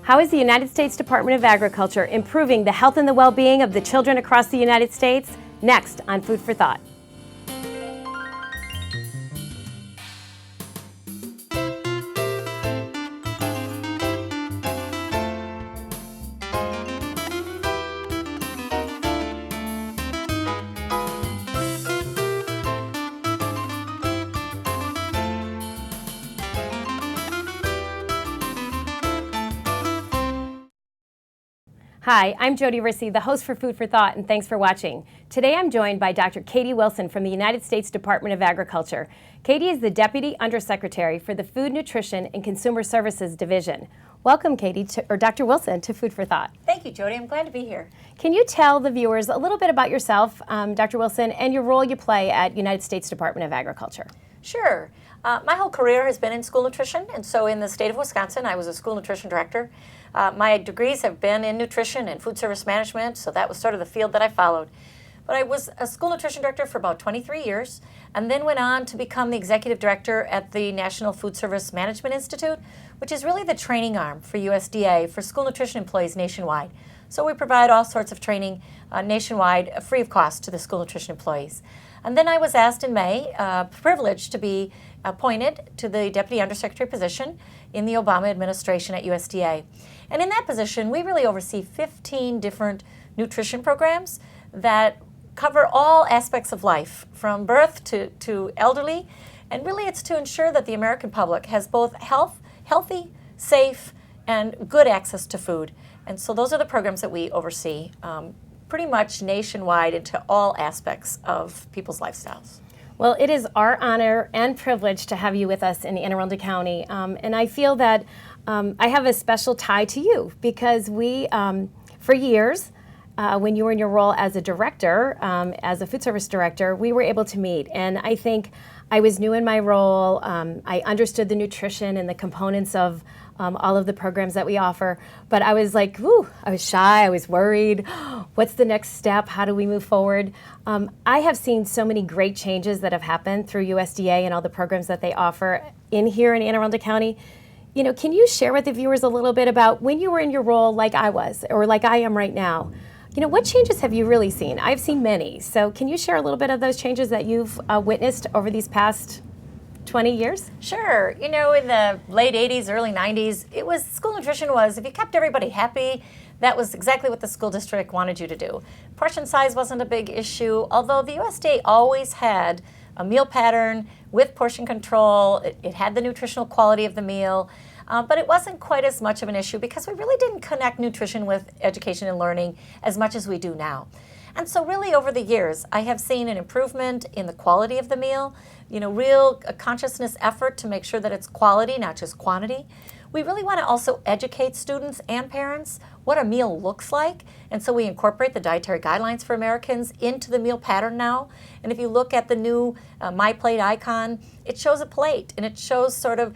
How is the United States Department of Agriculture improving the health and the well-being of the children across the United States? Next on Food for Thought. Hi, I'm Jodi, the host for Food for Thought, and thanks for watching. Today I'm joined by Dr. Katie Wilson from the United States Department of Agriculture. Katie is the Deputy Undersecretary for the Food, Nutrition, and Consumer Services Division. Welcome, Katie, or Dr. Wilson, to Food for Thought. Thank you, Jodi. I'm glad to be here. Can you tell the viewers a little bit about yourself, Dr. Wilson, and your role you play at United States Department of Agriculture? Sure. My whole career has been in school nutrition, and so in the state of Wisconsin, I was a school nutrition director. My degrees have been in nutrition and food service management, so that was sort of the field that I followed. But I was a school nutrition director for about 23 years, and then went on to become the executive director at the National Food Service Management Institute, which is really the training arm for USDA for school nutrition employees nationwide. So we provide all sorts of training nationwide, free of cost to the school nutrition employees. And then I was asked in May, privileged to be appointed to the Deputy Undersecretary position in the Obama administration at USDA. And in that position, we really oversee 15 different nutrition programs that cover all aspects of life, from birth to elderly. And really it's to ensure that the American public has both healthy, safe, and good access to food. And so those are the programs that we oversee pretty much nationwide into all aspects of people's lifestyles. Well, it is our honor and privilege to have you with us in Anne Arundel County, and I feel that I have a special tie to you because we, for years, when you were in your role as a director, as a food service director, we were able to meet, and I think I was new in my role. I understood the nutrition and the components of all of the programs that we offer, but I was like, ooh, I was shy, I was worried. What's the next step? How do we move forward? I have seen so many great changes that have happened through USDA and all the programs that they offer here in Anne Arundel County. You know, can you share with the viewers a little bit about when you were in your role like I was, or like I am right now? You know, what changes have you really seen? I've seen many. So can you share a little bit of those changes that you've witnessed over these past 20 years? Sure. You know, in the late 80s, early 90s, school nutrition was, if you kept everybody happy, that was exactly what the school district wanted you to do. Portion size wasn't a big issue, although the USDA always had a meal pattern with portion control. It had the nutritional quality of the meal, but it wasn't quite as much of an issue because we really didn't connect nutrition with education and learning as much as we do now. And so really over the years, I have seen an improvement in the quality of the meal, you know, real consciousness effort to make sure that it's quality, not just quantity. We really want to also educate students and parents what a meal looks like, and so we incorporate the dietary guidelines for Americans into the meal pattern now. And if you look at the new My Plate icon, it shows a plate, and it shows sort of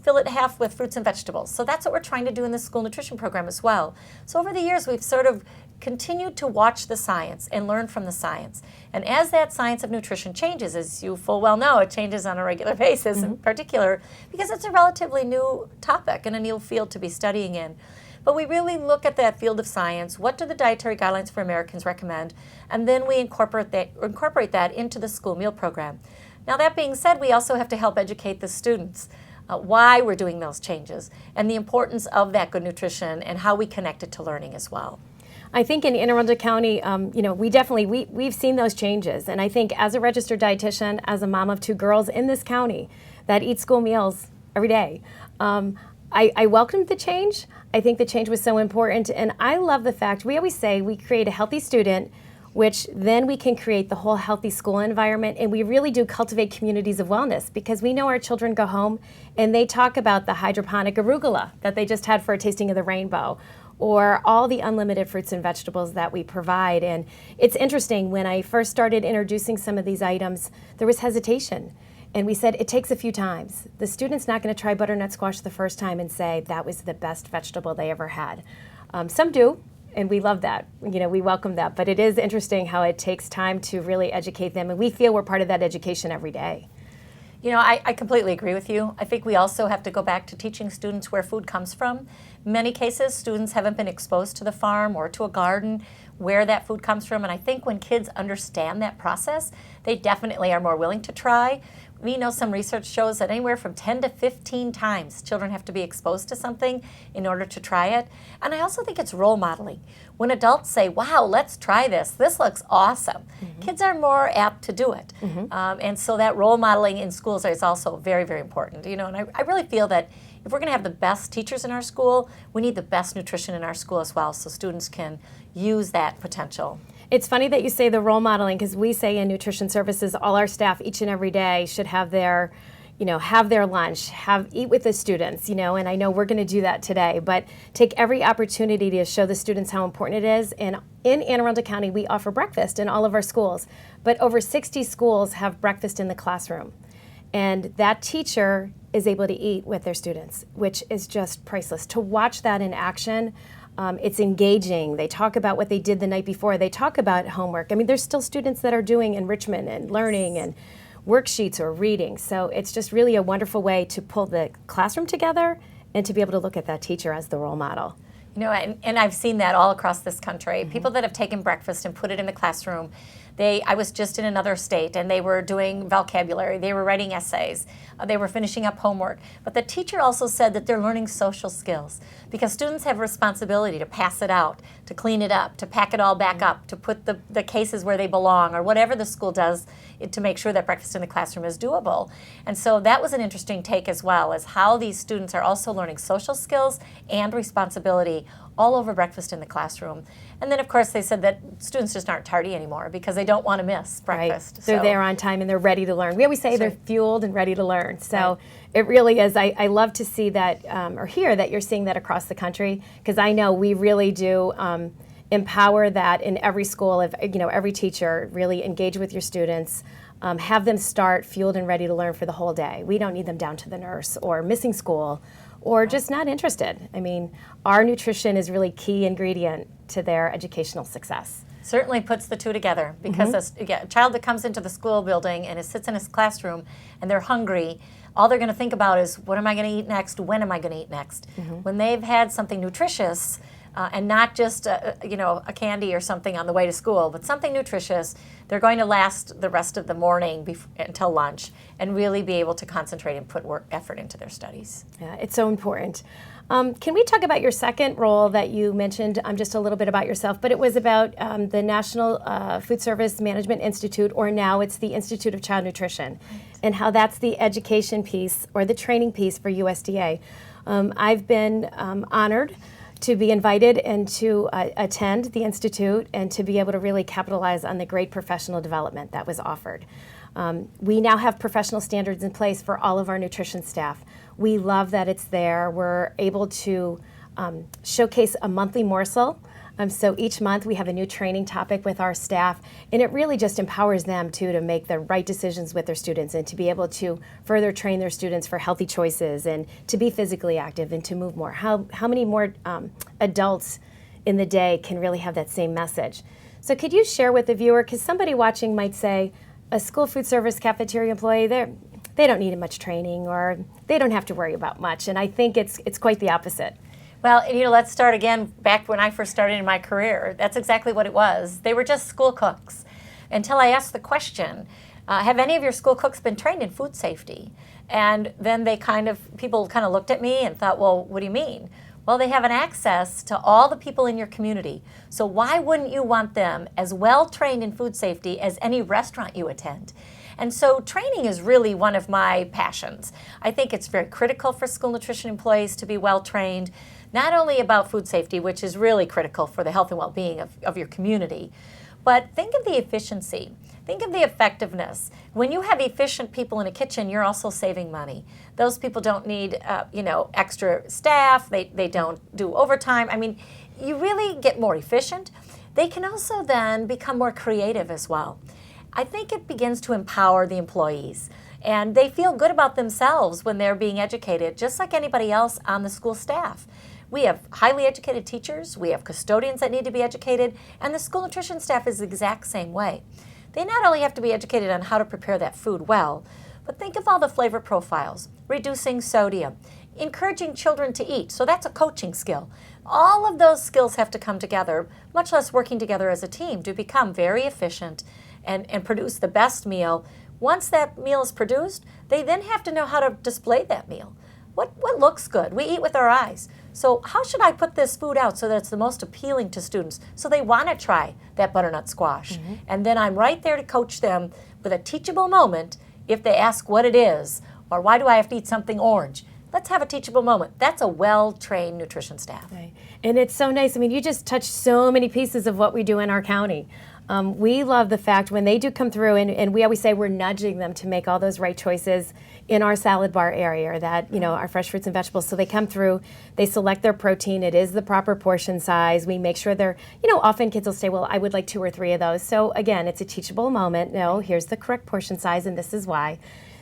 fill it half with fruits and vegetables. So that's what we're trying to do in the school nutrition program as well. So over the years, we've sort of continued to watch the science and learn from the science. And as that science of nutrition changes, as you full well know, it changes on a regular basis in particular, because it's a relatively new topic and a new field to be studying in. But we really look at that field of science. What do the dietary guidelines for Americans recommend? And then we incorporate that into the school meal program. Now that being said, we also have to help educate the students why we're doing those changes and the importance of that good nutrition and how we connect it to learning as well. I think in Anne Arundel County, you know, we've seen those changes, and I think as a registered dietitian, as a mom of 2 girls in this county that eat school meals every day, I welcomed the change. I think the change was so important, and I love the fact we always say we create a healthy student, which then we can create the whole healthy school environment, and we really do cultivate communities of wellness because we know our children go home and they talk about the hydroponic arugula that they just had for a tasting of the rainbow, or all the unlimited fruits and vegetables that we provide. And it's interesting, when I first started introducing some of these items, there was hesitation. And we said, it takes a few times. The student's not going to try butternut squash the first time and say that was the best vegetable they ever had. Some do, and we love that. You know, we welcome that. But it is interesting how it takes time to really educate them, and we feel we're part of that education every day. I completely agree with you. I think we also have to go back to teaching students where food comes from. In many cases, students haven't been exposed to the farm or to a garden where that food comes from. And I think when kids understand that process, they definitely are more willing to try. We know some research shows that anywhere from 10 to 15 times children have to be exposed to something in order to try it. And I also think it's role modeling. When adults say, wow, let's try this, this looks awesome, kids are more apt to do it. And so that role modeling in schools is also very, very important. And I really feel that if we're going to have the best teachers in our school, we need the best nutrition in our school as well, so students can use that potential. It's funny that you say the role modeling, because we say in nutrition services, all our staff each and every day should have their lunch, eat with the students, and I know we're going to do that today, but take every opportunity to show the students how important it is. And in Anne Arundel County, we offer breakfast in all of our schools, but over 60 schools have breakfast in the classroom. And that teacher is able to eat with their students, which is just priceless. To watch that in action, it's engaging. They talk about what they did the night before. They talk about homework. I mean, there's still students that are doing enrichment and learning and worksheets or reading. So it's just really a wonderful way to pull the classroom together and to be able to look at that teacher as the role model. And I've seen that all across this country. People that have taken breakfast and put it in the classroom. I was just in another state, and they were doing vocabulary, they were writing essays, they were finishing up homework. But the teacher also said that they're learning social skills, because students have responsibility to pass it out, to clean it up, to pack it all back up, to put the cases where they belong, or whatever the school does to make sure that breakfast in the classroom is doable. And so that was an interesting take as well, as how these students are also learning social skills and responsibility all over breakfast in the classroom. And then, of course, they said that students just aren't tardy anymore because they don't want to miss breakfast. Right. They're there on time and they're ready to learn. We always say they're fueled and ready to learn. So it really is. I love to see that or hear that you're seeing that across the country, because I know we really do empower that in every school. If every teacher really engage with your students, have them start fueled and ready to learn for the whole day. We don't need them down to the nurse or missing school or just not interested. I mean, our nutrition is really key ingredient to their educational success. Certainly puts the two together, because a child that comes into the school building and sits in his classroom and they're hungry, all they're going to think about is, what am I going to eat next? When am I going to eat next? When they've had something nutritious, and not just a candy or something on the way to school, but something nutritious, they're going to last the rest of the morning until lunch and really be able to concentrate and put effort into their studies. Yeah, it's so important. Can we talk about your second role that you mentioned, just a little bit about yourself, but it was about the National Food Service Management Institute, or now it's the Institute of Child Nutrition, and how that's the education piece or the training piece for USDA. I've been honored to be invited and to attend the Institute and to be able to really capitalize on the great professional development that was offered. We now have professional standards in place for all of our nutrition staff. We love that it's there. We're able to showcase a monthly morsel. So each month we have a new training topic with our staff, and it really just empowers them to make the right decisions with their students and to be able to further train their students for healthy choices and to be physically active and to move more. How many more adults in the day can really have that same message? So could you share with the viewer, because somebody watching might say, a school food service cafeteria employee, they don't need much training, or they don't have to worry about much, and I think it's quite the opposite. Well, let's start again back when I first started in my career. That's exactly what it was. They were just school cooks until I asked the question, have any of your school cooks been trained in food safety? And then people kind of looked at me and thought, well, what do you mean? Well, they have an access to all the people in your community. So why wouldn't you want them as well trained in food safety as any restaurant you attend? And so training is really one of my passions. I think it's very critical for school nutrition employees to be well trained, not only about food safety, which is really critical for the health and well-being of your community, but think of the efficiency. Think of the effectiveness. When you have efficient people in a kitchen, you're also saving money. Those people don't need extra staff. They don't do overtime. I mean, you really get more efficient. They can also then become more creative as well. I think it begins to empower the employees, and they feel good about themselves when they're being educated, just like anybody else on the school staff. We have highly educated teachers, we have custodians that need to be educated, and the school nutrition staff is the exact same way. They not only have to be educated on how to prepare that food well, But think of all the flavor profiles, reducing sodium, encouraging children to eat. So that's a coaching skill. All of those skills have to come together, much less working together as a team, to become very efficient and produce the best meal. Once that meal is produced, they then have to know how to display that meal. What looks good? We eat with our eyes. So how should I put this food out so that it's the most appealing to students, so they want to try that butternut squash? And then I'm right there to coach them with a teachable moment if they ask what it is, or why do I have to eat something orange? Let's have a teachable moment. That's a well-trained nutrition staff. Right. And it's so nice. I mean, you just touched so many pieces of what we do in our county. We love the fact when they do come through, and we always say we're nudging them to make all those right choices in our salad bar area, that, our fresh fruits and vegetables. So they come through, they select their protein, it is the proper portion size. We make sure they're, often kids will say, well, I would like 2 or 3 of those. So again, it's a teachable moment. No, here's the correct portion size, and this is why.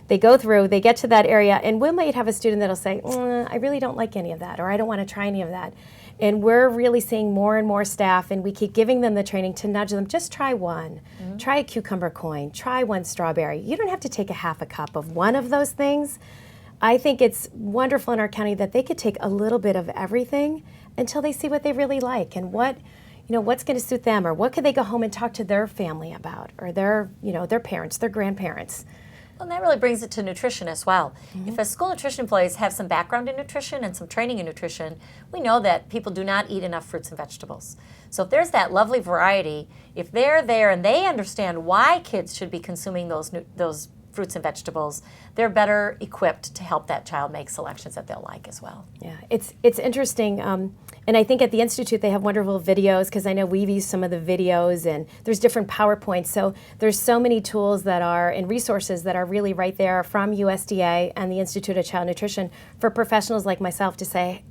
They go through, they get to that area, and we might have a student that'll say, I really don't like any of that, or I don't want to try any of that. And we're really seeing more and more staff, and we keep giving them the training to nudge them. Just try one. Try a cucumber coin. Try one strawberry. You don't have to take a half a cup of one of those things. I think it's wonderful in our county that they could take a little bit of everything until they see what they really like and what's going to suit them, or what could they go home and talk to their family about, or their parents, their grandparents. Well, and that really brings it to nutrition as well. If a school nutrition employees have some background in nutrition and some training in nutrition, we know that people do not eat enough fruits and vegetables. So if there's that lovely variety, if they're there and they understand why kids should be consuming those fruits and vegetables, they're better equipped to help that child make selections that they'll like as well. Yeah, it's interesting. And I think at the Institute they have wonderful videos, because I know we've used some of the videos, and there's different PowerPoints. So there's so many tools that are, and resources that are really right there from USDA and the Institute of Child Nutrition for professionals like myself to say,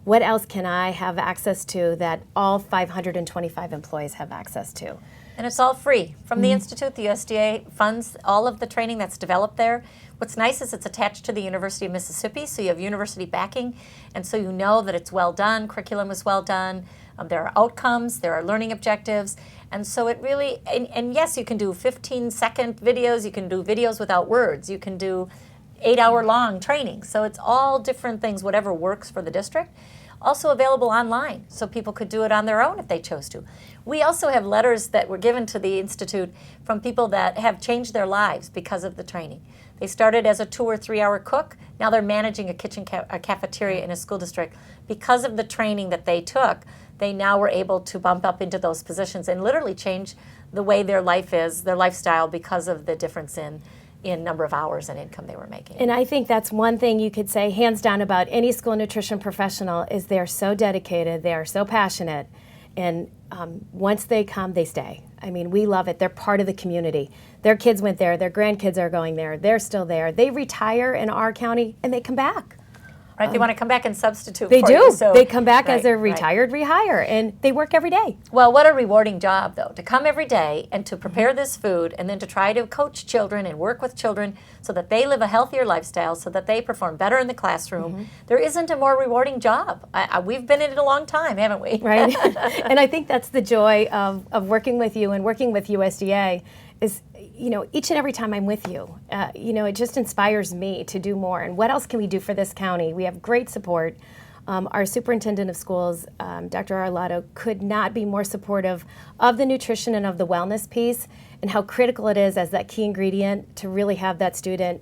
what else can I have access to that all 525 employees have access to? And it's all free. From the Institute, the USDA funds all of the training that's developed there. What's nice is it's attached to the University of Mississippi, so you have university backing, and so you know that it's well done, curriculum is well done, there are outcomes, there are learning objectives, and so it really, and yes, you can do 15-second videos, you can do videos without words, you can do 8-hour-long training, so it's all different things, whatever works for the district. Also available online, so people could do it on their own if they chose to. We also have letters that were given to the Institute from people that have changed their lives because of the training. They started as a 2 or 3 hour cook. Now they're managing a kitchen, a cafeteria in a school district. Because of the training that they took, they now were able to bump up into those positions and literally change the way their life is, their lifestyle, because of the difference in number of hours and income they were making. And I think that's one thing you could say hands down about any school nutrition professional is they're so dedicated, they are so passionate, and once they come, they stay. I mean, we love it. They're part of the community. Their kids went there, their grandkids are going there, they're still there. They retire in our county and they come back. Right, they want to come back and substitute They for do. you. So, they come back right, as a retired rehire, and they work every day. Well, what a rewarding job, though, to come every day and to prepare this food and then to try to coach children and work with children so that they live a healthier lifestyle, so that they perform better in the classroom. There isn't a more rewarding job. We've been in it a long time, haven't we? Right. And I think that's the joy of working with you and working with USDA is, each and every time I'm with you, it just inspires me to do more. And what else can we do for this county? We have great support. Our superintendent of schools, Dr. Arlotto, could not be more supportive of the nutrition and of the wellness piece, and how critical it is as that key ingredient to really have that student,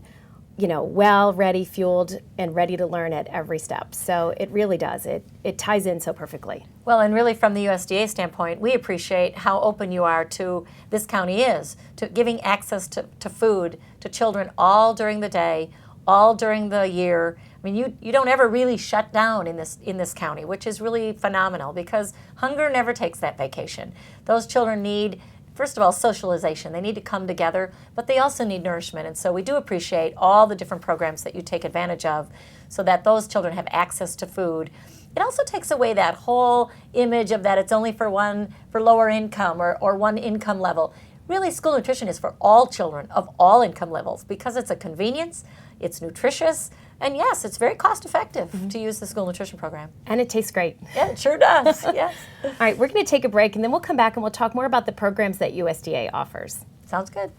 well, ready, fueled, and ready to learn at every step. So it really does. It ties in so perfectly. Well, and really from the USDA standpoint, we appreciate how open you are to, this county is, to giving access to food to children all during the day, all during the year. I mean, you don't ever really shut down in this county, which is really phenomenal, because hunger never takes that vacation. Those children need, first of all, socialization. They need to come together, but they also need nourishment. And so we do appreciate all the different programs that you take advantage of so that those children have access to food. It also takes away that whole image of that it's only for lower income or one income level. Really, school nutrition is for all children of all income levels, because it's a convenience, it's nutritious, and yes, it's very cost effective to use the school nutrition program. And it tastes great. Yeah, it sure does, yes. All right, we're going to take a break, and then we'll come back and we'll talk more about the programs that USDA offers. Sounds good.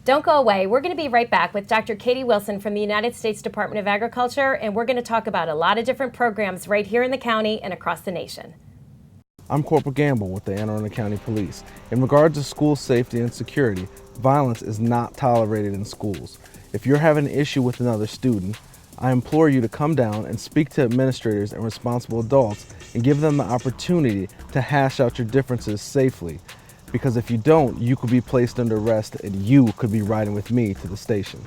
Don't go away. We're going to be right back with Dr. Katie Wilson from the United States Department of Agriculture, and we're going to talk about a lot of different programs right here in the county and across the nation. I'm Corporal Gamble with the Anne Arundel County Police. In regards to school safety and security, violence is not tolerated in schools. If you're having an issue with another student, I implore you to come down and speak to administrators and responsible adults and give them the opportunity to hash out your differences safely. Because if you don't, you could be placed under arrest and you could be riding with me to the station.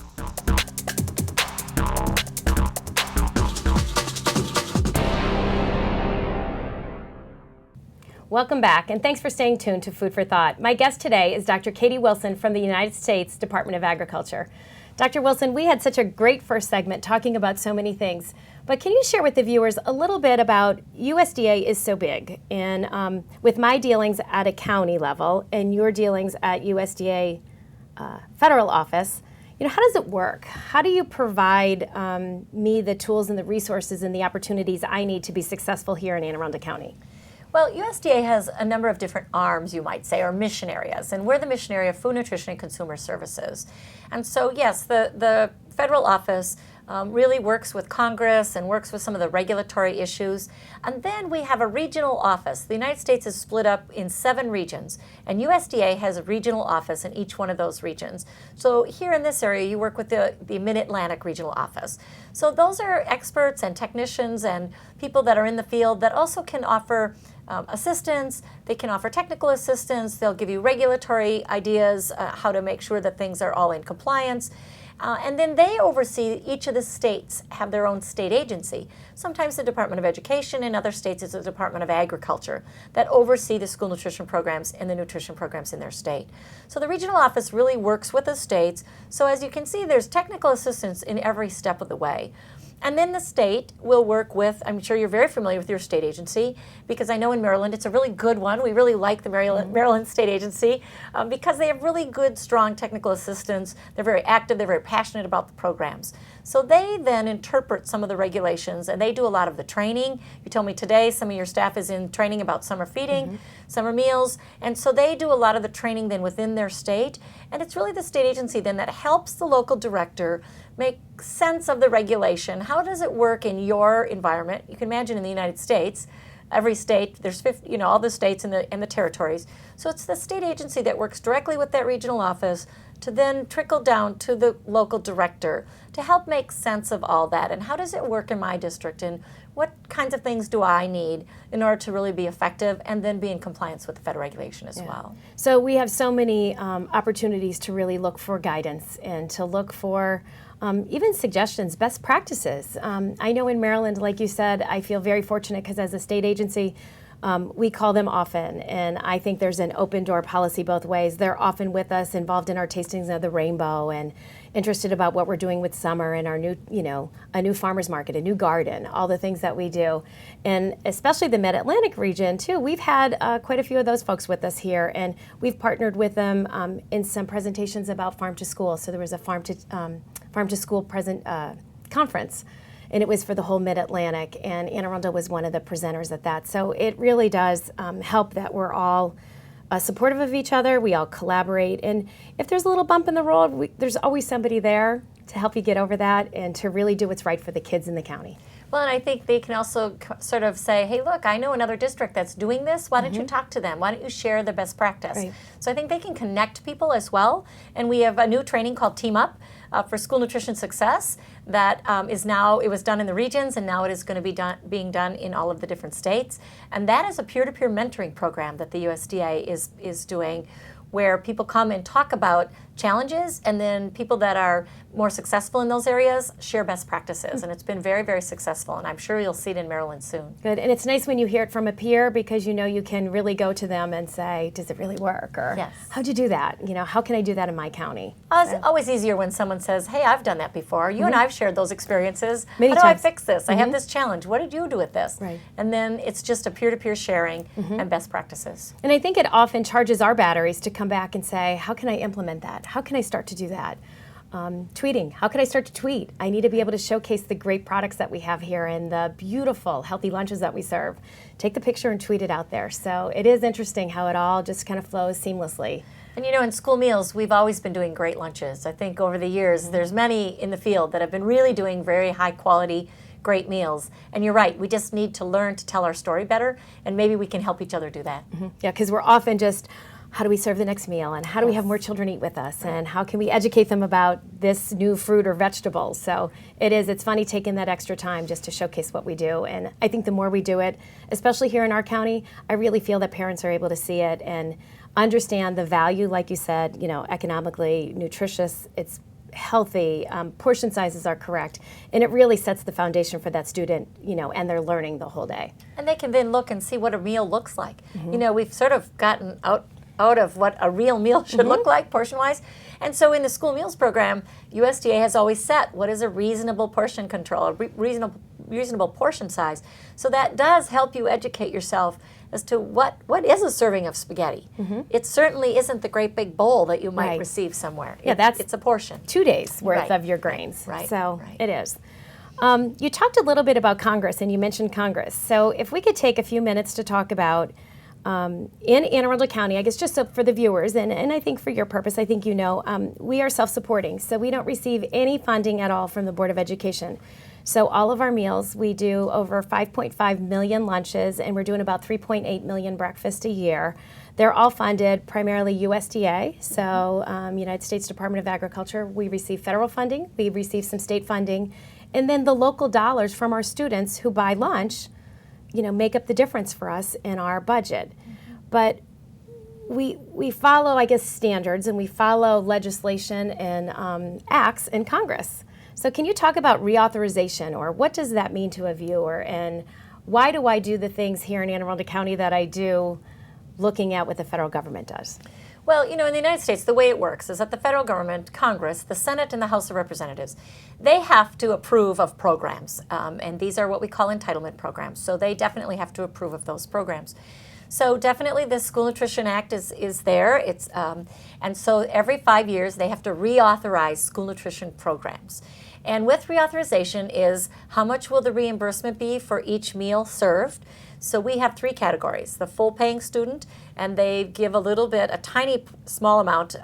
Welcome back, and thanks for staying tuned to Food for Thought. My guest today is Dr. Katie Wilson from the United States Department of Agriculture. Dr. Wilson, we had such a great first segment talking about so many things, but can you share with the viewers a little bit about USDA is so big, and with my dealings at a county level and your dealings at USDA federal office, how does it work? How do you provide me the tools and the resources and the opportunities I need to be successful here in Anne Arundel County? Well, USDA has a number of different arms, you might say, or mission areas, and we're the mission area of Food, Nutrition, and Consumer Services. And so, yes, the federal office really works with Congress and works with some of the regulatory issues. And then we have a regional office. The United States is split up in 7 regions, and USDA has a regional office in each one of those regions. So here in this area, you work with the Mid-Atlantic Regional Office. So those are experts and technicians and people that are in the field that also can offer assistance. They can offer technical assistance. They'll give you regulatory ideas, how to make sure that things are all in compliance. And then they oversee, each of the states have their own state agency. Sometimes the Department of Education, in other states it's the Department of Agriculture that oversee the school nutrition programs and the nutrition programs in their state. So the regional office really works with the states. So as you can see, there's technical assistance in every step of the way. And then the state will work with, I'm sure you're very familiar with your state agency, because I know in Maryland it's a really good one. We really like the Maryland State Agency because they have really good, strong technical assistance. They're very active, they're very passionate about the programs. So they then interpret some of the regulations, and they do a lot of the training. You told me today some of your staff is in training about summer feeding, summer meals, and so they do a lot of the training then within their state. And it's really the state agency then that helps the local director make sense of the regulation. How does it work in your environment? You can imagine in the United States, every state, there's 50, all the states and the territories. So it's the state agency that works directly with that regional office to then trickle down to the local director to help make sense of all that. And how does it work in my district? And what kinds of things do I need in order to really be effective and then be in compliance with the federal regulation as well? So we have so many opportunities to really look for guidance and to look for even suggestions, best practices. I know in Maryland, like you said, I feel very fortunate because as a state agency, we call them often, and I think there's an open door policy both ways. They're often with us, involved in our tastings of the rainbow, and interested about what we're doing with summer and our new, a new farmer's market, a new garden, all the things that we do. And especially the Mid-Atlantic region too, we've had quite a few of those folks with us here, and we've partnered with them in some presentations about farm to school. So there was a farm to school conference, and it was for the whole Mid-Atlantic, and Anne Arundel was one of the presenters at that. So it really does help that we're all supportive of each other, we all collaborate, and if there's a little bump in the road, there's always somebody there to help you get over that and to really do what's right for the kids in the county. Well, and I think they can also sort of say, hey, look, I know another district that's doing this. Why don't you talk to them? Why don't you share the best practice? Right. So I think they can connect people as well. And we have a new training called Team Up for School Nutrition Success that is now, it was done in the regions, and now it is going to be being done in all of the different states. And that is a peer-to-peer mentoring program that the USDA is doing, where people come and talk about challenges, and then people that are more successful in those areas share best practices. And it's been very, very successful, and I'm sure you'll see it in Maryland soon. Good, and it's nice when you hear it from a peer, because you can really go to them and say, does it really work? Or yes. How'd you do that? How can I do that in my county? It's always easier when someone says, hey, I've done that before. You and I have shared those experiences. Many How do I times. fix this? I have this challenge. What did you do with this? Right. And then it's just a peer-to-peer sharing and best practices. And I think it often charges our batteries to come back and say, how can I implement that? How can I start to do that? Tweeting. How could I start to tweet? I need to be able to showcase the great products that we have here and the beautiful, healthy lunches that we serve. Take the picture and tweet it out there. So it is interesting how it all just kind of flows seamlessly. And in school meals, we've always been doing great lunches. I think over the years, there's many in the field that have been really doing very high quality, great meals. And you're right, we just need to learn to tell our story better, and maybe we can help each other do that. Mm-hmm. Yeah, because we're often just, how do we serve the next meal, and how do we have more children eat with us, and how can we educate them about this new fruit or vegetable? So it's funny taking that extra time just to showcase what we do, and I think the more we do it, especially here in our county, I really feel that parents are able to see it and understand the value, like you said, economically nutritious, it's healthy, portion sizes are correct, and it really sets the foundation for that student, and they're learning the whole day. And they can then look and see what a meal looks like. We've sort of gotten out of what a real meal should look like portion-wise. And so in the school meals program, USDA has always set what is a reasonable portion control, a reasonable portion size. So that does help you educate yourself as to what is a serving of spaghetti. It certainly isn't the great big bowl that you might receive somewhere. Yeah, it's a portion. 2 days worth of your grains. So it is. You talked a little bit about Congress, and you mentioned Congress. So if we could take a few minutes to talk about in Anne Arundel County, I guess just so for the viewers, and I think for your purpose, I think we are self-supporting, so we don't receive any funding at all from the Board of Education. So all of our meals, we do over 5.5 million lunches, and we're doing about 3.8 million breakfasts a year. They're all funded primarily USDA, so United States Department of Agriculture. We receive federal funding, we receive some state funding, and then the local dollars from our students who buy lunch make up the difference for us in our budget. But we follow, I guess, standards, and we follow legislation and acts in Congress. So can you talk about reauthorization, or what does that mean to a viewer, and why do I do the things here in Anne Arundel County that I do looking at what the federal government does? Well, in the United States, the way it works is that the federal government, Congress, the Senate, and the House of Representatives, they have to approve of programs, and these are what we call entitlement programs. So they definitely have to approve of those programs. So definitely the School Nutrition Act is there. And so every 5 years they have to reauthorize school nutrition programs. And with reauthorization is how much will the reimbursement be for each meal served. So we have 3 categories: the full paying student, and they give a tiny small amount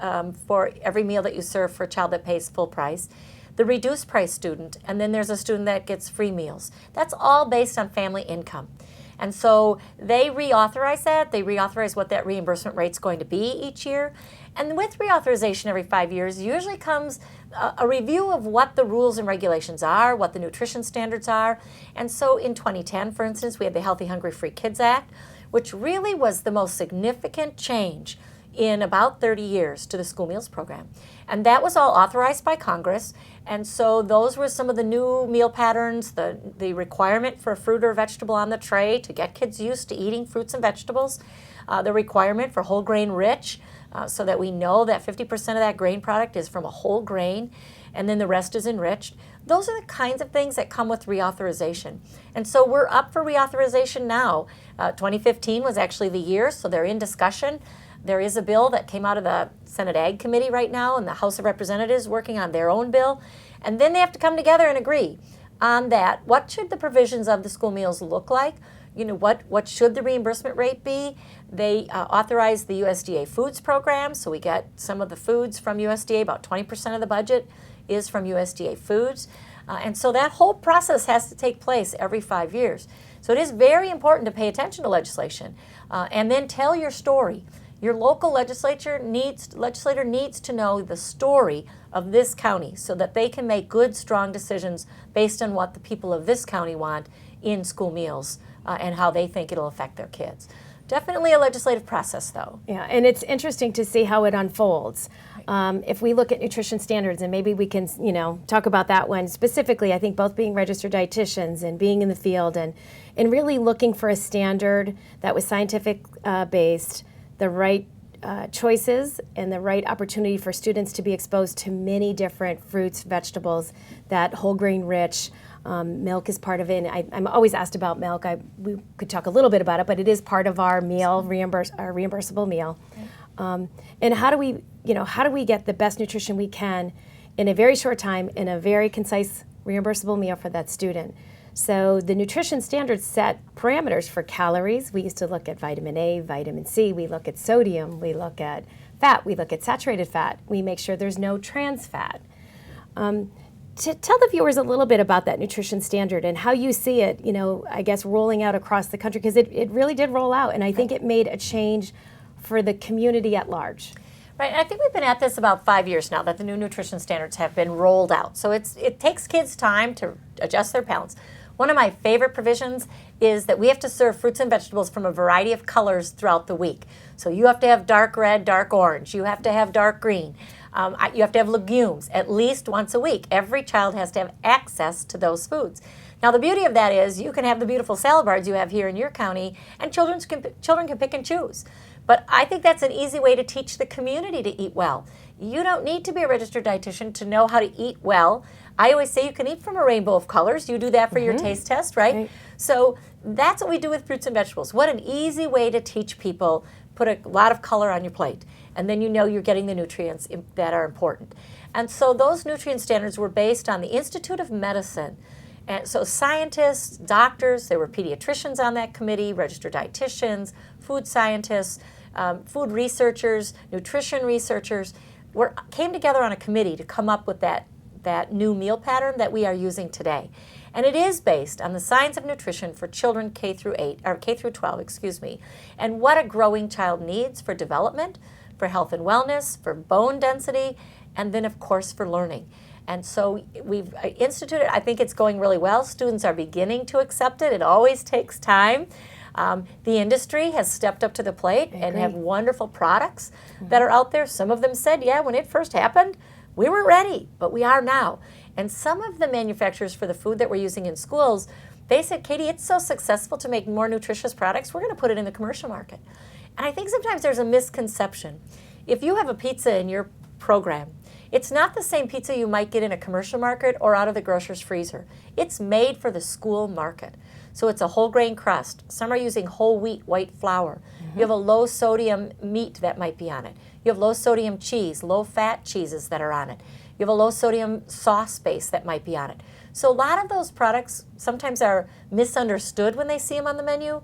for every meal that you serve for a child that pays full price. The reduced price student, and then there's a student that gets free meals. That's all based on family income. And so they reauthorize that. They reauthorize what that reimbursement rate's going to be each year. And with reauthorization every 5 years, usually comes a review of what the rules and regulations are, what the nutrition standards are. And so in 2010, for instance, we had the Healthy, Hungry, Free Kids Act, which really was the most significant change in about 30 years to the school meals program. And that was all authorized by Congress. And so those were some of the new meal patterns, the requirement for a fruit or vegetable on the tray to get kids used to eating fruits and vegetables, the requirement for whole grain rich, so that we know that 50% of that grain product is from a whole grain, and then the rest is enriched. Those are the kinds of things that come with reauthorization. And so we're up for reauthorization now. 2015 was actually the year, so they're in discussion. There is a bill that came out of the Senate Ag Committee right now, and the House of Representatives working on their own bill. And then they have to come together and agree on that. What should the provisions of the school meals look like? What should the reimbursement rate be? They authorized the USDA Foods program, so we get some of the foods from USDA. About 20% of the budget is from USDA Foods. And so that whole process has to take place every 5 years. So it is very important to pay attention to legislation and then tell your story. Your local legislator needs to know the story of this county so that they can make good, strong decisions based on what the people of this county want in school meals and how they think it'll affect their kids. Definitely a legislative process, though. Yeah, and it's interesting to see how it unfolds. If we look at nutrition standards, and maybe we can, talk about that one specifically, I think both being registered dietitians and being in the field and really looking for a standard that was scientific based, the right choices and the right opportunity for students to be exposed to many different fruits, vegetables, that whole grain rich. Milk is part of it. And I'm always asked about milk. We could talk a little bit about it, but it is part of our meal, our reimbursable meal. And how do we get the best nutrition we can in a very short time in a very concise reimbursable meal for that student. So the nutrition standards set parameters for calories. We used to look at vitamin A, vitamin C, we look at sodium, we look at fat, we look at saturated fat, we make sure there's no trans fat. To tell the viewers a little bit about that nutrition standard and how you see it, I guess rolling out across the country, because it really did roll out, and I think it made a change for the community at large. Right, and I think we've been at this about 5 years now that the new nutrition standards have been rolled out. So it takes kids time to adjust their palates. One of my favorite provisions is that we have to serve fruits and vegetables from a variety of colors throughout the week. So you have to have dark red, dark orange. You have to have dark green. You have to have legumes at least once a week. Every child has to have access to those foods. Now, the beauty of that is you can have the beautiful salad bars you have here in your county, and children can pick and choose. But I think that's an easy way to teach the community to eat well. You don't need to be a registered dietitian to know how to eat well. I always say you can eat from a rainbow of colors. You do that for your taste test, right? So that's what we do with fruits and vegetables. What an easy way to teach people. Put a lot of color on your plate, and then you're getting the nutrients that are important. And so those nutrient standards were based on the Institute of Medicine. And so scientists, doctors, there were pediatricians on that committee, registered dietitians, food scientists, food researchers, nutrition researchers, came together on a committee to come up with that new meal pattern that we are using today. And it is based on the science of nutrition for children K through 12, and what a growing child needs for development, for health and wellness, for bone density, and then of course for learning. And so we've instituted, I think it's going really well. Students are beginning to accept it. It always takes time. The industry has stepped up to the plate and have wonderful products that are out there. Some of them said, yeah, when it first happened, we weren't ready, but we are now. And some of the manufacturers for the food that we're using in schools, they said, Katie, it's so successful to make more nutritious products, we're going to put it in the commercial market. And I think sometimes there's a misconception. If you have a pizza in your program, it's not the same pizza you might get in a commercial market or out of the grocer's freezer. It's made for the school market. So it's a whole grain crust. Some are using whole wheat, white flour. You have a low sodium meat that might be on it. You have low sodium cheese, low fat cheeses that are on it. You have a low sodium sauce base that might be on it. So a lot of those products sometimes are misunderstood when they see them on the menu.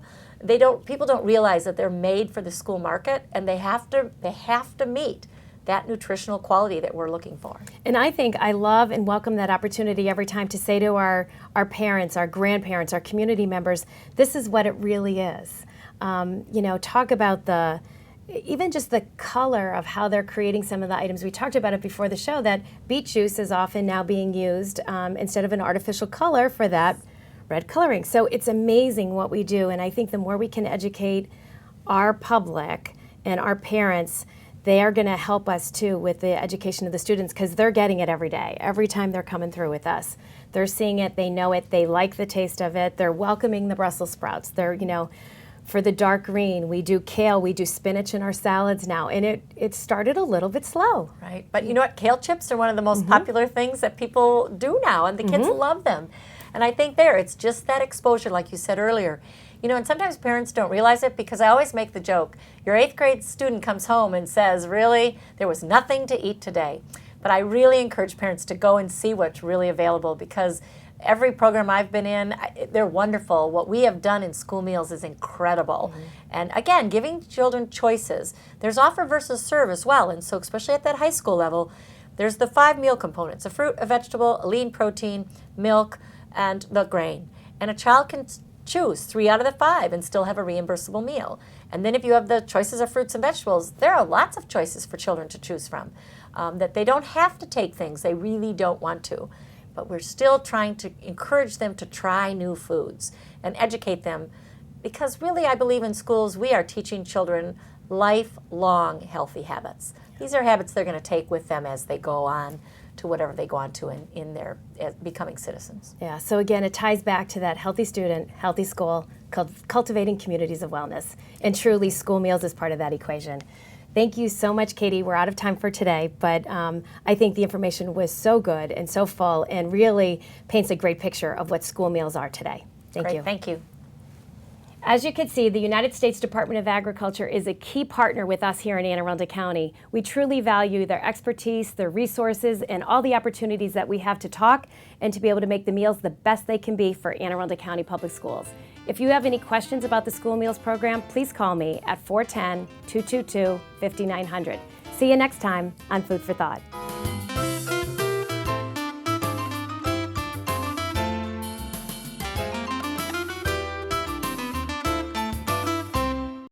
People don't realize that they're made for the school market, and they have to meet that nutritional quality that we're looking for. And I think I love and welcome that opportunity every time to say to our parents, our grandparents, our community members, this is what it really is. Talk about even just the color of how they're creating some of the items. We talked about it before the show, that beet juice is often now being used instead of an artificial color for that red coloring. So it's amazing what we do, and I think the more we can educate our public and our parents, they are going to help us too with the education of the students, because they're getting it every day, every time they're coming through with us. They're seeing it, they know it, they like the taste of it, they're welcoming the Brussels sprouts. They're, for the dark green, we do kale, we do spinach in our salads now, and it started a little bit slow. Right, but you know what? Kale chips are one of the most popular things that people do now, and the kids love them. And I think it's just that exposure, like you said earlier. And sometimes parents don't realize it, because I always make the joke, your 8th grade student comes home and says, really, there was nothing to eat today. But I really encourage parents to go and see what's really available, because every program I've been in, they're wonderful. What we have done in school meals is incredible. And again, giving children choices. There's offer versus serve as well. And so especially at that high school level, there's the 5 meal components: a fruit, a vegetable, a lean protein, milk, and the grain. And a child can choose 3 out of the 5 and still have a reimbursable meal. And then if you have the choices of fruits and vegetables, there are lots of choices for children to choose from, that they don't have to take things they really don't want to. But we're still trying to encourage them to try new foods and educate them, because really I believe in schools we are teaching children lifelong healthy habits. These are habits they're going to take with them as they go on to whatever they go on to in their becoming citizens. Yeah, so again, it ties back to that healthy student, healthy school, cultivating communities of wellness. And truly, school meals is part of that equation. Thank you so much, Katie. We're out of time for today, but I think the information was so good and so full and really paints a great picture of what school meals are today. Thank you. Thank you. As you can see, the United States Department of Agriculture is a key partner with us here in Anne Arundel County. We truly value their expertise, their resources, and all the opportunities that we have to talk and to be able to make the meals the best they can be for Anne Arundel County Public Schools. If you have any questions about the school meals program, please call me at 410-222-5900. See you next time on Food for Thought.